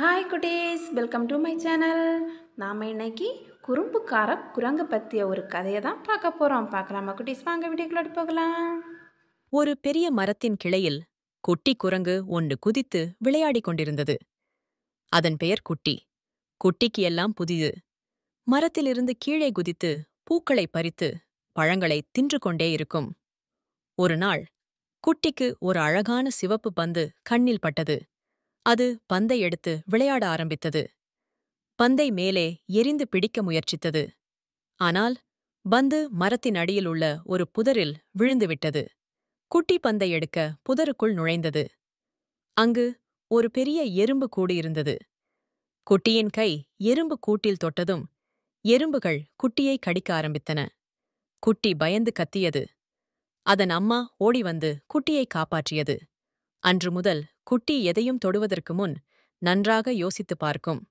Hi குட்டீஸ், welcome to my channel. நாம் இன்னைக்கு குறும்புக்கார குரங்கு பற்றிய ஒரு கதையை தான் பார்க்க போகிறோம். பார்க்கலாமா குட்டீஸ்? வாங்க வீடியோக்குள்ளே போகலாம். ஒரு பெரிய மரத்தின் கிளையில் குட்டி குரங்கு ஒன்று குதித்து விளையாடிக் கொண்டிருந்தது. அதன் பெயர் குட்டி. குட்டிக்கு எல்லாம் புதிது. மரத்திலிருந்து கீழே குதித்து பூக்களை பறித்து பழங்களை தின்று கொண்டே இருக்கும். ஒரு நாள் குட்டிக்கு ஒரு அழகான சிவப்பு பந்து கண்ணில் பட்டது. அது பந்தை எடுத்து விளையாட ஆரம்பித்தது. பந்தை மேலே எரிந்து பிடிக்க முயற்சித்தது. ஆனால் பந்து மரத்தின் அடியில் உள்ள ஒரு புதரில் விழுந்துவிட்டது. குட்டி பந்தை எடுக்க புதருக்குள் நுழைந்தது. அங்கு ஒரு பெரிய எறும்பு கூடு இருந்தது. குட்டியின் கை எறும்பு கூட்டில் தொட்டதும் எறும்புகள் குட்டியை கடிக்க ஆரம்பித்தன. குட்டி பயந்து கத்தியது. அதன் அம்மா ஓடி வந்து குட்டியை காப்பாற்றியது. அன்று முதல் குட்டி எதையும் தொடுவதற்கு முன் நன்றாக யோசித்துப் பார்க்கும்.